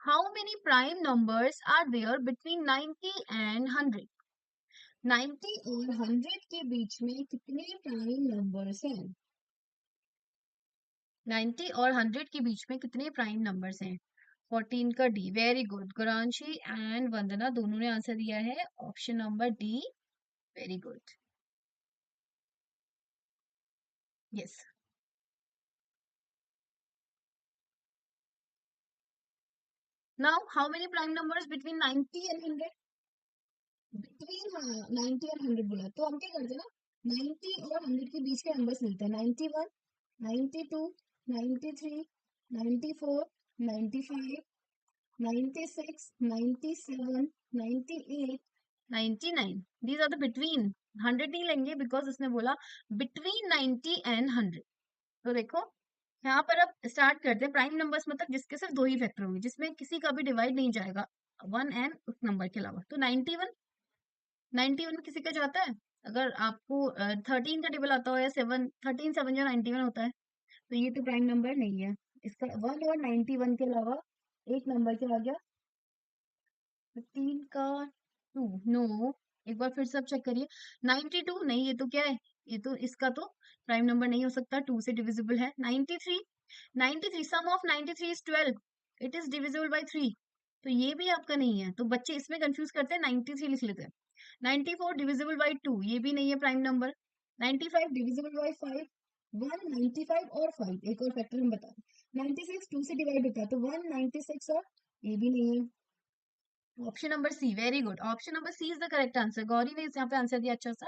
how many prime numbers are there between 90 and 100, 90 और 100 के बीच में कितने प्राइम नंबर्स हैं, 90 और 100 के बीच में कितने प्राइम नंबर्स हैं। 14 का डी, वेरी गुड, गुरांशी एंड वंदना दोनों ने आंसर दिया है option number D. Very good, yes. Now how many prime numbers between 90 and 100, between, हाँ 90 और 100 बोला तो हम क्या करते हैं ना, 90 और 100 के बीच के नंबर्स मिलते हैं, 91, 92, 93, 94, 95, 96, 97, 98, 99, दीज आर द बिटवीन। 100 नहीं लेंगे बिकॉज उसने बोला बिटवीन 90 एंड 100। तो देखो यहाँ पर अब स्टार्ट करते हैं, प्राइम नंबर्स मतलब जिसके सिर्फ दो ही फैक्टर होंगे, जिसमें किसी का भी डिवाइड नहीं जाएगा, वन एंड उस नंबर के अलावा। तो 91, 91 किसी का जाता है, अगर आपको 13 का टेबल आता हो या 7, 13 7 जो 91 होता है, तो ये तो प्राइम नंबर नहीं है। इसका वन और 91 के अलावा एक नंबर क्या आ गया, 15 का टू, नो, एक बार फिर से आप चेक करिए। 92 नहीं, ये तो क्या है, ये तो इसका तो प्राइम नंबर नहीं हो सकता, टू से डिविजिबल है। 93, 93 sum of 93 is 12, it is divisible by 3, तो ये भी आपका नहीं है, तो बच्चे इसमें कंफ्यूज करते हैं, 93 लिख लेते हैं। 94 डिविजिबल बाय 2, ये भी नहीं है प्राइम नंबर। 95 डिविजिबल बाय 5, 195 और 5 एक और फैक्टर हम बता दें, 96 2 से डिवाइड होता है तो 196, और ये भी नहीं है। Option number C, very good, option number C is the correct answer, Gauri ने यहाँ पे आंसर दिया अच्छा सा।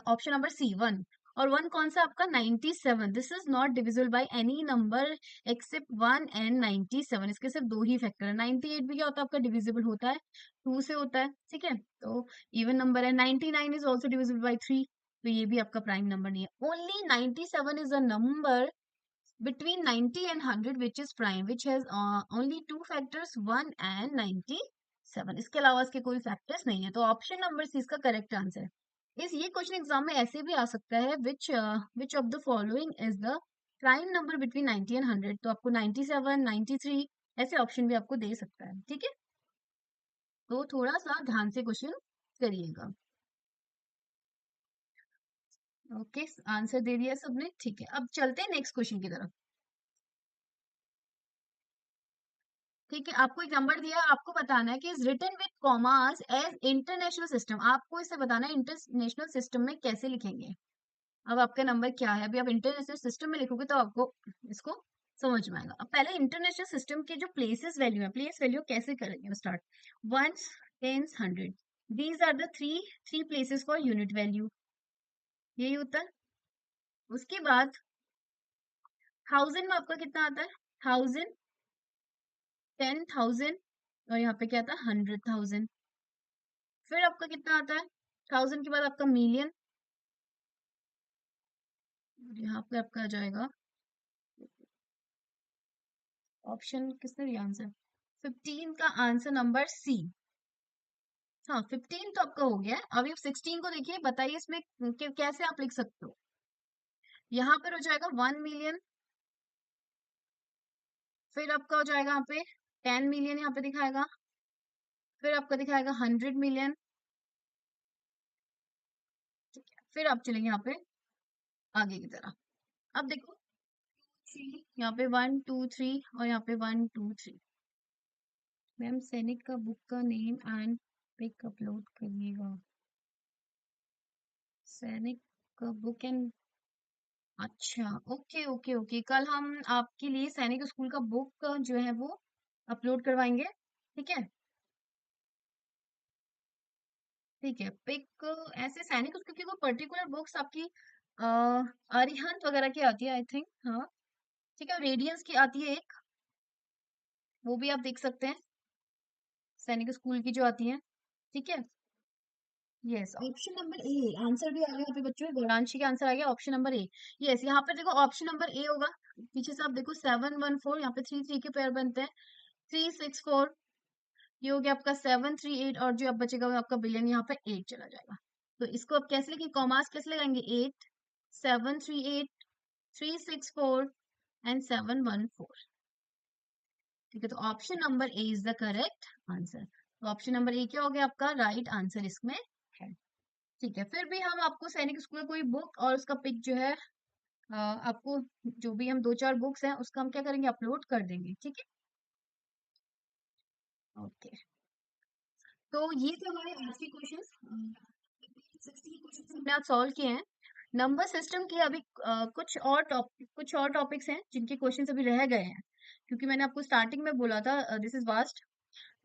ऑप्शन नंबर सी 1, और वन कौन सा आपका 97, this is not divisible by any number except 1 and 97, इसके सिर्फ दो ही फैक्टर है। 98 भी क्या होता है आपका, डिविजिबल होता है 2 से होता है, ठीक है, तो इवन नंबर है। 99 इज ऑल्सो डिविजिबल बाय 3, तो ये भी आपका प्राइम नंबर नहीं है। Only 97 is a number between 90 and 100 which is prime, which has only two factors 1 and 97, इसके अलावा इसके कोई फैक्टर्स नहीं है। तो ऑप्शन नंबर सी इसका करेक्ट आंसर है। इस ये क्वेश्चन एग्जाम में ऐसे भी आ सकता है, विच of the following is the prime number between 90 and 100, तो आपको 97 93 ऐसे ऑप्शन भी आपको दे सकता है, ठीक है, तो थोड़ा सा ध्यान से क्वेश्चन करिएगा। ओके, आंसर दे दिया सबने, ठीक है, अब चलते हैं नेक्स्ट क्वेश्चन की तरफ। ठीक है, आपको एक नंबर दिया है, आपको बताना है कि is written with commas as international system, आपको इसे बताना है इंटरनेशनल सिस्टम में कैसे लिखेंगे। अब आपका नंबर क्या है, अभी आप इंटरनेशनल सिस्टम में लिखोगे तो आपको इसको समझ में आएगा। अब पहले इंटरनेशनल सिस्टम के जो प्लेसेस वैल्यू है, प्लेस वैल्यू कैसे करेंगे start, ones tens hundred, these are the three three places for unit value, यही होता है। उसके बाद थाउजेंड में आपका कितना आता है, थाउजेंड, 10,000, और यहाँ पे क्या था 100,000। फिर आपका कितना आता है, 1000 के बाद आपका मिलियन, यहाँ पे आपका आ जाएगा, ऑप्शन किसने दिया आंसर, 15 का आंसर नंबर सी। हाँ, 15 तो आपका हो गया है, अभी आप 16 को देखिए, बताइए इसमें कैसे आप लिख सकते हो। यहाँ पर हो जाएगा 1 मिलियन, फिर आपका हो जाएगा यहाँ पे 10 मिलियन, यहाँ पे दिखाएगा, फिर आपका दिखाएगा 100 मिलियन, फिर आप चलेंगे यहाँ पे आगे की तरफ। अब देखो यहाँ पे 1 2 3 और यहाँ पे 1 2 3, मैम सैनिक का बुक का नेम एंड पिक अपलोड करिएगा, सैनिक का बुक एंड, अच्छा, ओके ओके ओके, कल हम आपके लिए सैनिक स्कूल का बुक जो है वो अपलोड करवाएंगे, ठीक है, ठीक है, पिक, ऐसे सैनिक स्कूल की कोई पर्टिकुलर बुक्स आपकी अरिहंत वगैरह की आती है आई थिंक, हाँ, ठीक है, रेडियंस की आती है एक, वो भी आप देख सकते हैं, सैनिक स्कूल की जो आती है, ठीक है। Yes, option number A answer भी आ गया यहाँ पे बच्चों, गौरांशी का आंसर आ गया ऑप्शन नंबर ए। यस, यहाँ पर देखो ऑप्शन नंबर ए होगा, पीछे से आप देखो 7 1 4, यहाँ पे 3 3 के पेयर बनते हैं, 3 6 4, ये हो गया आपका 7 3 8, और जो अब बचेगा वो आपका बिलियन, यहाँ पे 8 चला जाएगा। तो इसको आप कैसे लिखेंगे, कॉमास कैसे लगाएंगे, 8 7 3 8 3 6 4 एंड 7 1 4, ठीक है, तो option number A is the correct answer. तो ऑप्शन नंबर ए क्या हो गया आपका राइट आंसर इसमें है, ठीक है। फिर भी हम आपको सैनिक स्कूल का कोई बुक और उसका पिक जो है आपको, जो भी हम 2 4 बुक्स हैं उसका हम क्या करेंगे, अपलोड कर देंगे, ठीक है, ओके। तो ये थे हमारे आज के क्वेश्चंस, 16 क्वेश्चंस हमने आज सॉल्व किए हैं। नंबर सिस्टम के अभी कुछ और टॉपिक्स हैं जिनके क्वेश्चंस अभी रह गए हैं, क्योंकि मैंने आपको स्टार्टिंग में बोला था दिस इज वास्ट,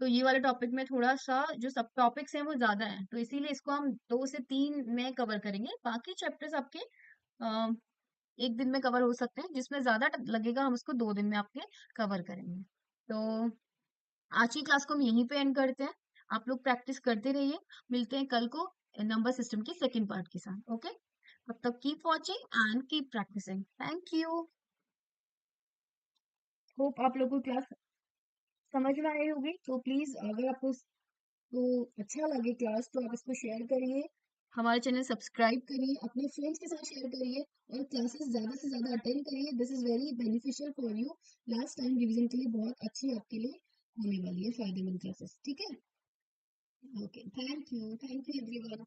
तो ये वाले टॉपिक में थोड़ा सा जो सब टॉपिक्स हैं वो ज्यादा हैं, तो इसीलिए इसको हम 2 से 3 में कवर करेंगे, बाकी चैप्टर्स आपके अ, एक दिन में कवर हो सकते हैं, जिसमें ज्यादा लगेगा हम उसको 2 दिन में आपके कवर करेंगे। तो आज की क्लास को हम यहीं पे एंड करते हैं, आप लोग प्रैक्टिस करते रहिए, मिलते हैं कल को नंबर सिस्टम के सेकंड पार्ट के साथ, ओके, तब तक keep watching and keep practising, thank you, hope आप लोगों को क्लास समझ में आई होगी। तो प्लीज अगर आपको तो अच्छा लगे क्लास तो आप इसको शेयर करिए, हमारे चैनल सब्सक्राइब करिए, अपने फ्रेंड्स के साथ शेयर करिए, और क्लासेस ज्यादा से ज्यादा अटेंड करिए, this is very beneficial for you, last time revision के लिए बहुत अच्छी आपके लिए होने वाली है, फायदेमंद क्लासेस, ठीक है, ओके, थैंक यू एवरीवन।